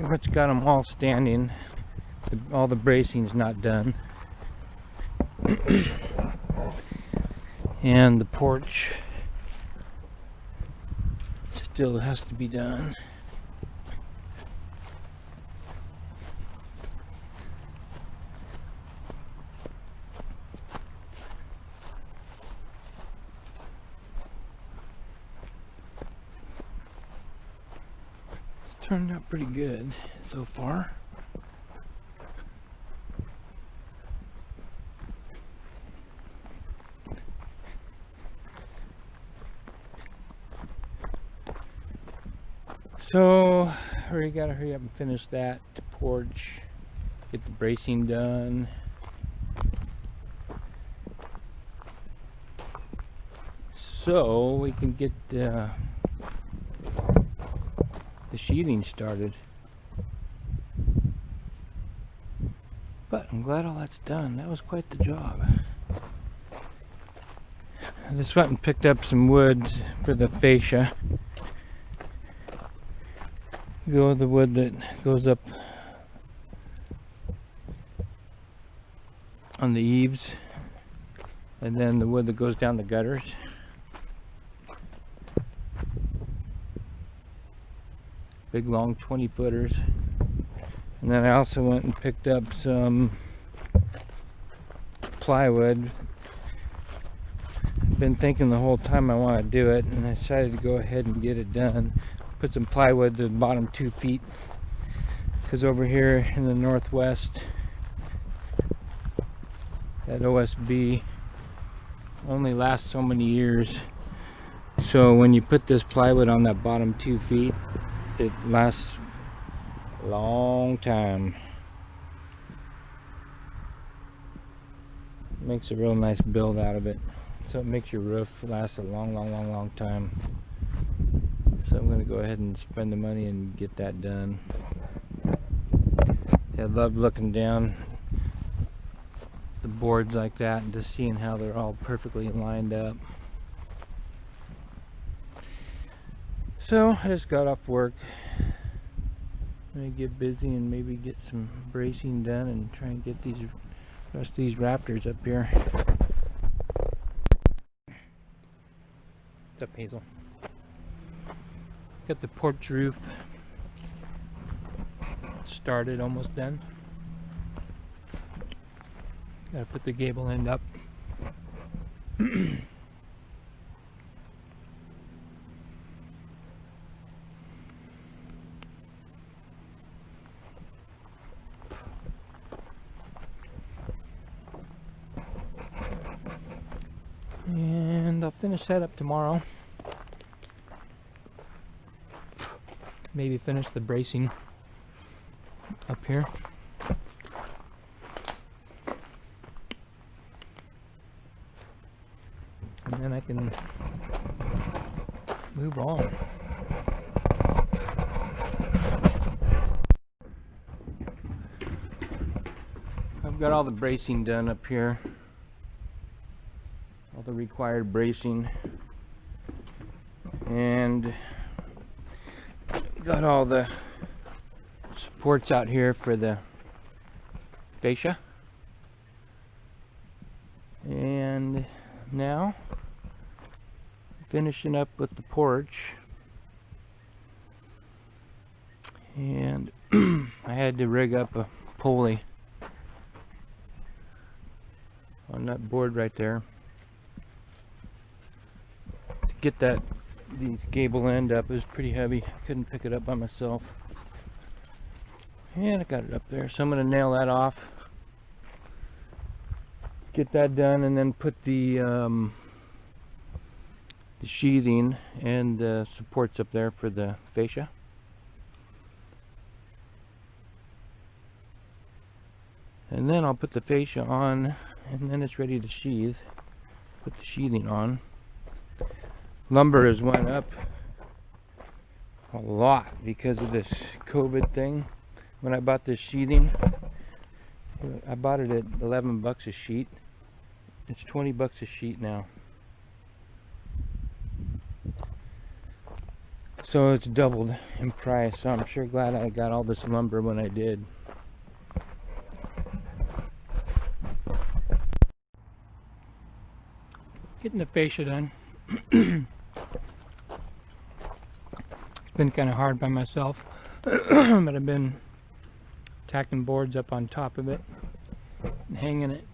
pretty much got them all standing. All the bracing's not done. And the porch still has to be done. It's turned out pretty good so far. So, we gotta hurry up and finish that porch, get the bracing done. So we can get the sheathing started. But I'm glad all that's done. That was quite the job. I just went and picked up some wood for the fascia. The wood that goes up on the eaves, and then the wood that goes down the gutters. Big long 20-footers. And then I also went and picked up some plywood. Been thinking the whole time I want to do it, and I decided to go ahead and get it done. Put some plywood to the bottom 2 feet, because over here in the northwest, that OSB only lasts so many years. So when you put this plywood on that bottom 2 feet, it lasts a long time. Makes a real nice build out of it. So it makes your roof last a long time. So I'm going to go ahead and spend the money and get that done. I love looking down the boards like that and just seeing how they're all perfectly lined up. So I just got off work. I'm going to get busy and maybe get some bracing done and try and get these rest of these raptors up here. What's up, Hazel? Got the porch roof started, almost done. Gotta put the gable end up. And I'll finish that up tomorrow. Maybe finish the bracing up here. And then I can move on. I've got all the bracing done up here. All the required bracing. And got all the supports out here for the fascia. And now finishing up with the porch. And I had to rig up a pulley on that board right there to get the gable end up. It was pretty heavy. I couldn't pick it up by myself. And I got it up there. So I'm going to nail that off. Get that done and then put the sheathing and the supports up there for the fascia. And then I'll put the fascia on, and then it's ready to sheathe. Put the sheathing on. Lumber has went up a lot because of this COVID thing. When I bought this sheathing, I bought it at 11 bucks a sheet. It's 20 bucks a sheet now. So it's doubled in price. So I'm sure glad I got all this lumber when I did. Getting the fascia done. It's been kind of hard by myself, but I've been tacking boards up on top of it and hanging it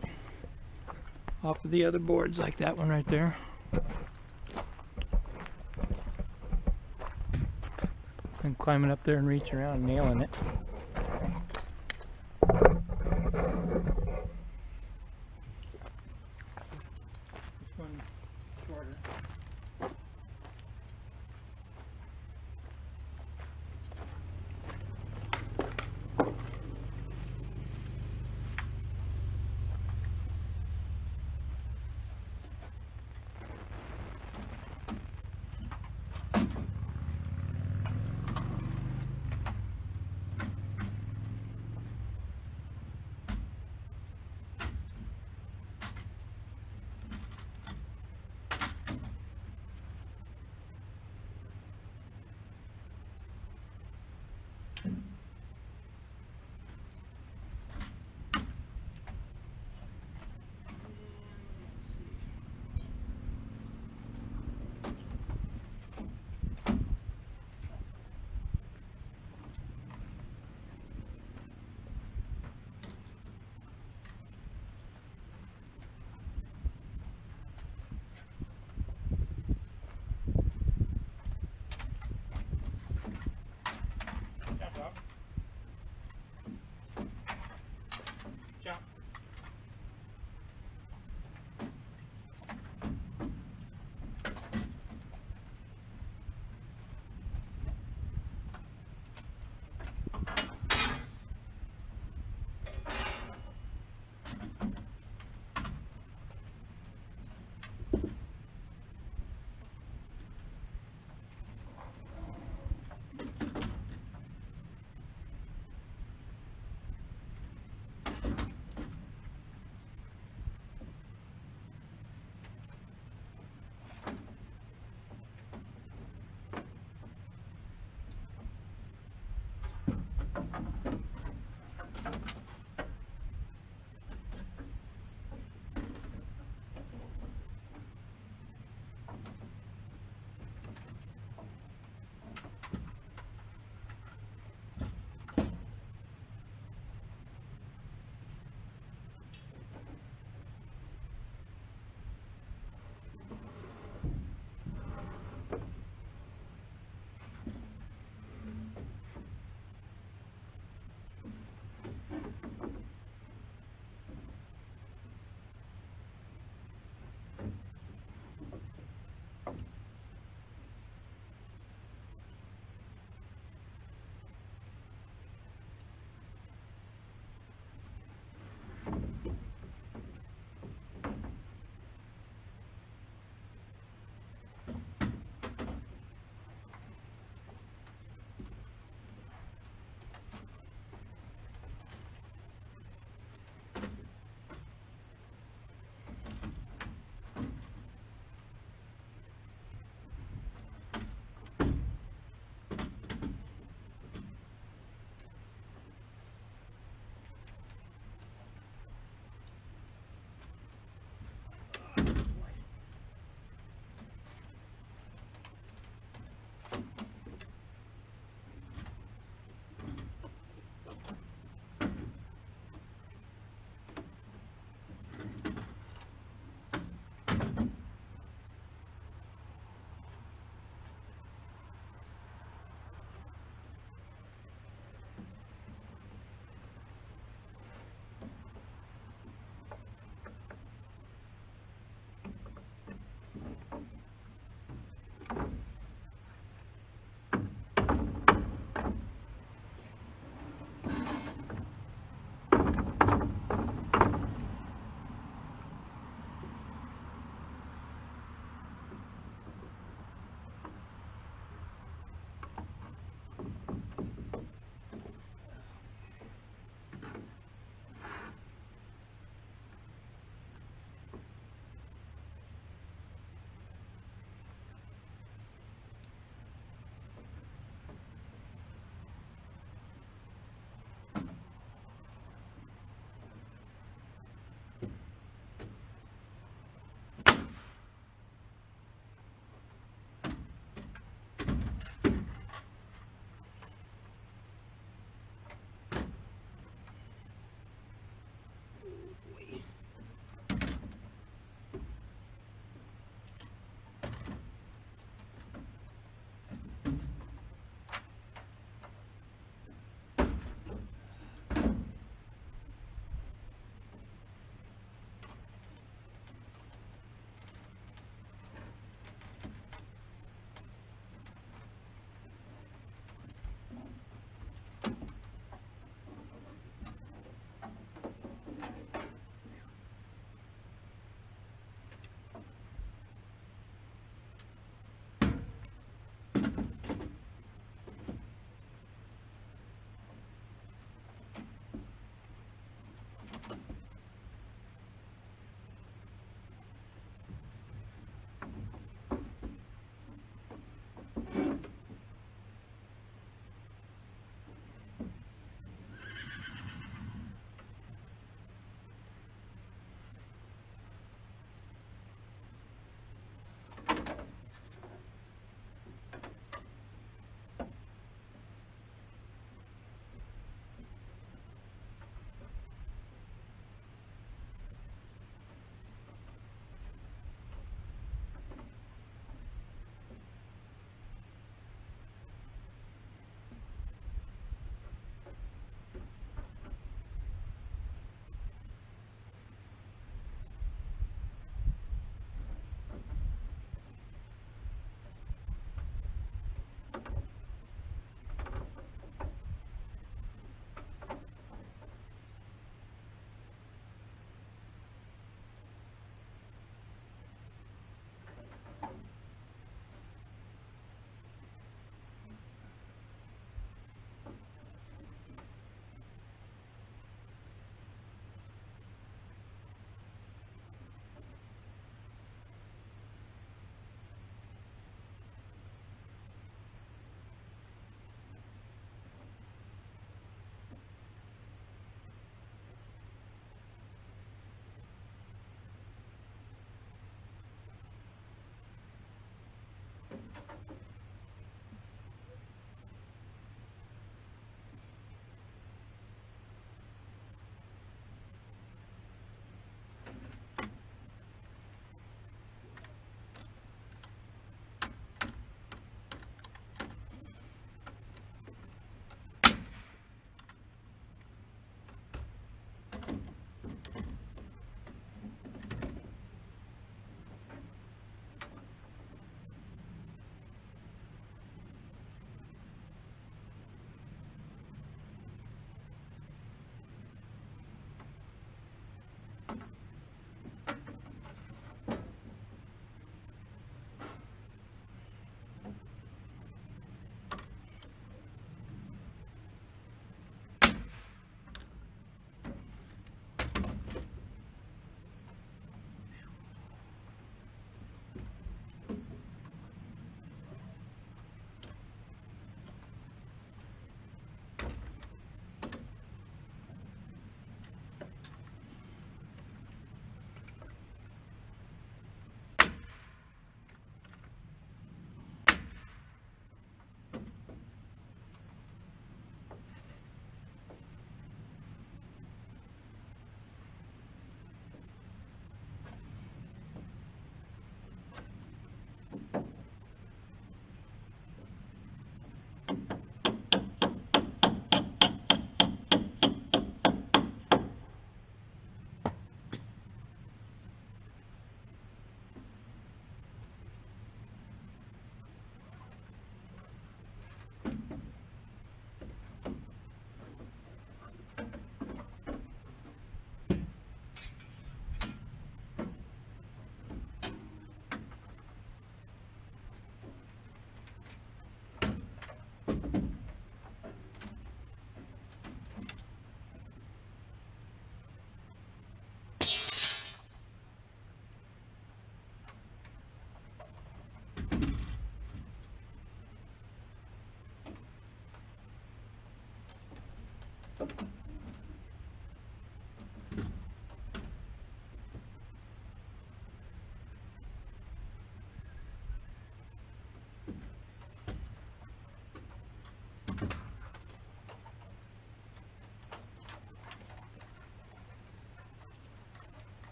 off of the other boards, like that one right there. And climbing up there and reaching around and nailing it. This one shorter.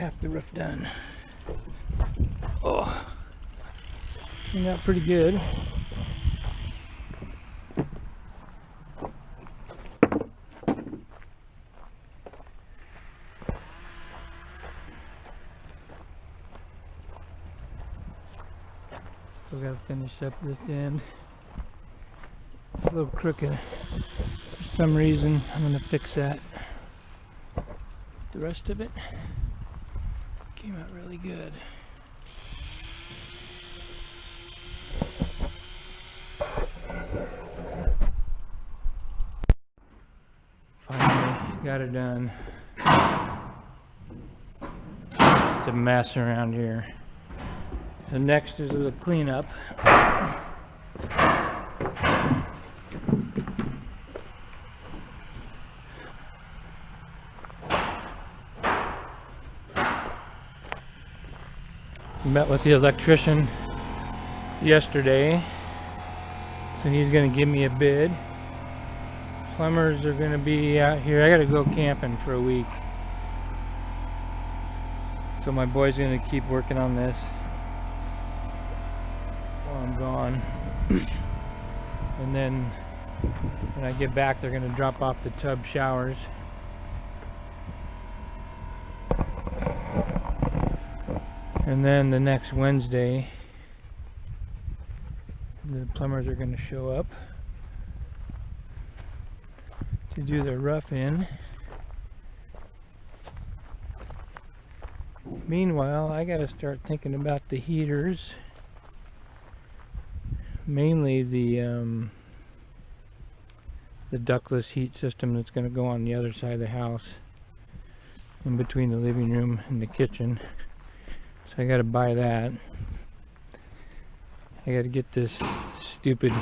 half the roof done. Oh, turned out pretty good. Still gotta finish up this end. It's a little crooked for some reason. I'm gonna fix that. The rest of it came out really good. Finally got it done. It's a mess around here. The next is the cleanup. Met with the electrician yesterday, so he's going to give me a bid. Plumbers are going to be out here. I got to go camping for a week, so my boy's going to keep working on this while I'm gone. And then when I get back, they're going to drop off the tub showers. And then the next Wednesday, the plumbers are going to show up to do their rough in. Meanwhile, I got to start thinking about the heaters. Mainly the ductless heat system that's going to go on the other side of the house, in between the living room and the kitchen. So I gotta buy that. I gotta get this stupid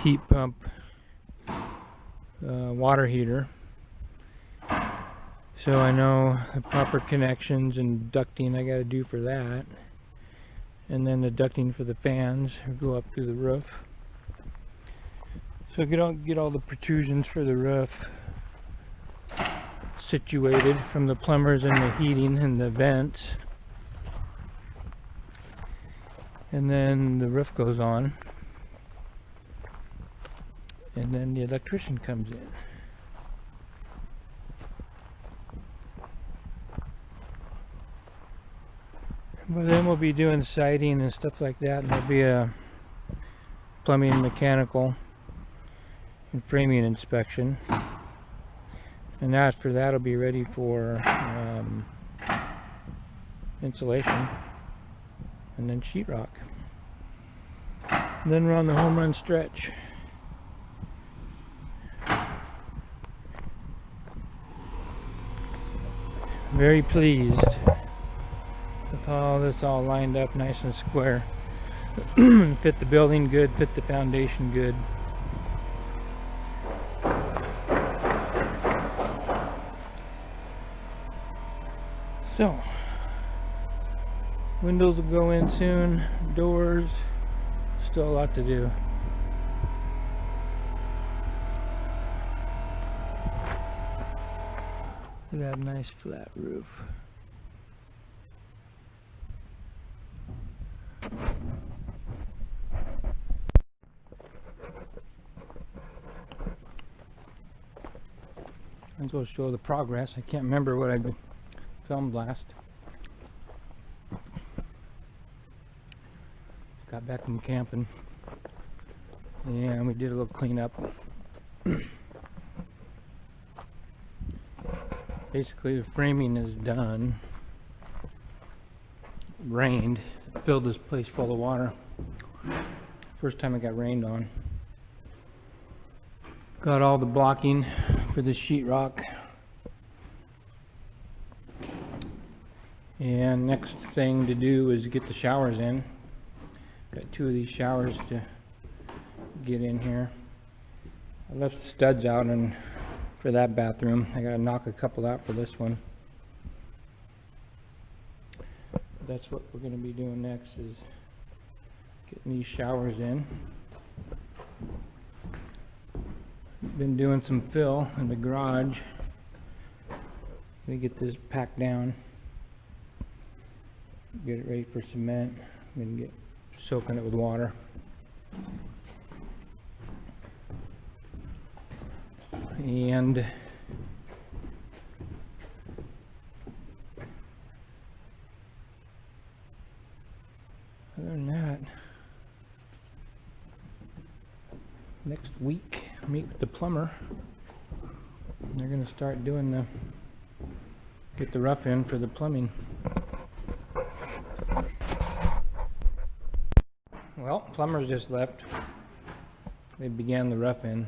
heat pump water heater, so I know the proper connections and ducting I gotta do for that, and then the ducting for the fans go up through the roof. So get all the protrusions for the roof situated from the plumbers and the heating and the vents. And then the roof goes on, and then the electrician comes in. But then we'll be doing siding and stuff like that, and there'll be a plumbing, mechanical, and framing inspection. And after that, it'll be ready for insulation. And then sheetrock. And then we're on the home run stretch. Very pleased with all this all lined up nice and square. Fit the building good, fit the foundation good. So windows will go in soon, doors, still a lot to do. Look at that nice flat roof. I'm going to show the progress. I can't remember what I filmed last. Got back from camping, and we did a little cleanup. Basically, the framing is done. It rained, it filled this place full of water. First time it got rained on. Got all the blocking for the sheetrock. And next thing to do is get the showers in. Got two of these showers to get in here. I left the studs out and for that bathroom. I gotta knock a couple out for this one. That's what we're gonna be doing next, is getting these showers in. Been doing some fill in the garage. Gonna get this packed down. get it ready for cement. I'm gonna get soaking it with water. And other than that, next week meet with the plumber. They're gonna start doing get the rough in for the plumbing. Well, plumbers just left. They began the rough in.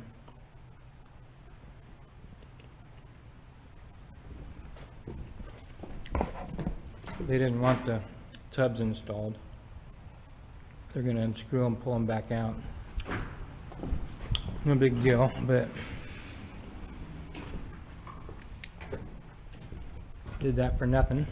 They didn't want the tubs installed. They're gonna unscrew them, pull them back out. No big deal, but did that for nothing.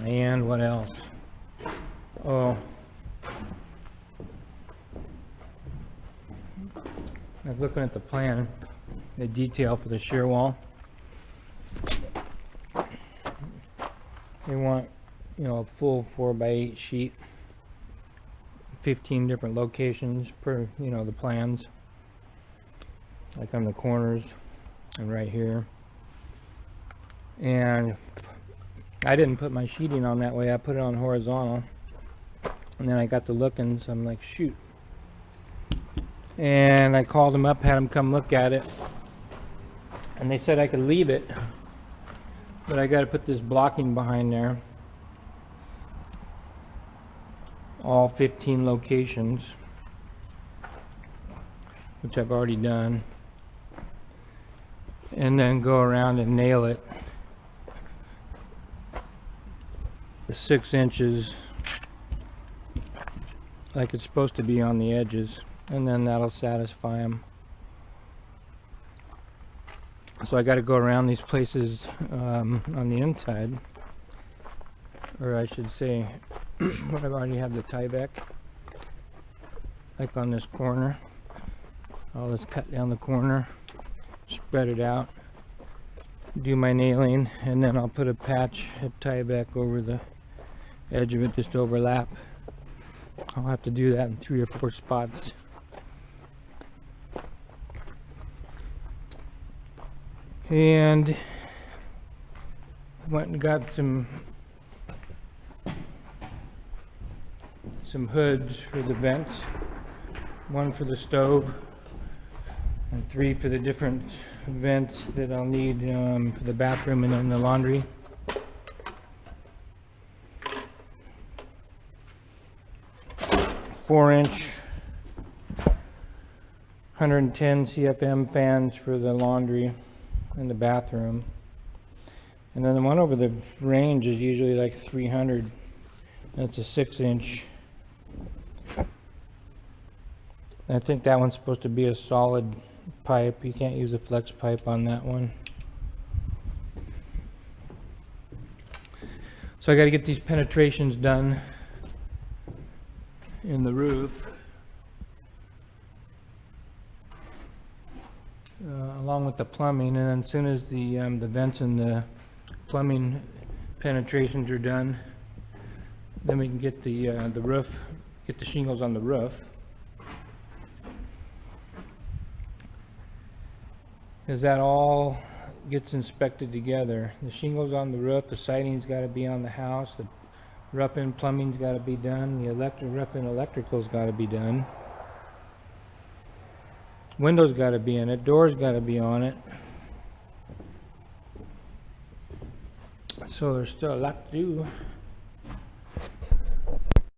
And what else? Oh, I was looking at the plan, the detail for the shear wall. They want, a full 4x8 sheet, 15 different locations per, the plans, like on the corners and right here. And I didn't put my sheeting on that way. I put it on horizontal, and then I got the lookings. I'm like, shoot. And I called them up, had them come look at it, and they said I could leave it, but I got to put this blocking behind there, all 15 locations, which I've already done, and then go around and nail it the 6 inches like it's supposed to be on the edges, and then that'll satisfy them. So I got to go around these places on the inside, or I should say where I've already have the Tyvek, like on this corner. I'll just cut down the corner, spread it out, do my nailing, and then I'll put a patch of Tyvek over the edge of it, just to overlap. I'll have to do that in 3 or 4 spots. And went and got some hoods for the vents, 1 for the stove and 3 for the different vents that I'll need for the bathroom and then the laundry. Four-inch 110 CFM fans for the laundry and the bathroom, and then the one over the range is usually like 300. That's a 6-inch. I think that one's supposed to be a solid pipe. You can't use a flex pipe on that one. So I got to get these penetrations done in the roof, along with the plumbing, and then as soon as the vents and the plumbing penetrations are done, then we can get the roof, get the shingles on the roof. As that all gets inspected together, the shingles on the roof, the siding's got to be on the house, the rough-in plumbing's got to be done, the rough-in electrical's got to be done, windows got to be in it, doors got to be on it. So there's still a lot to do.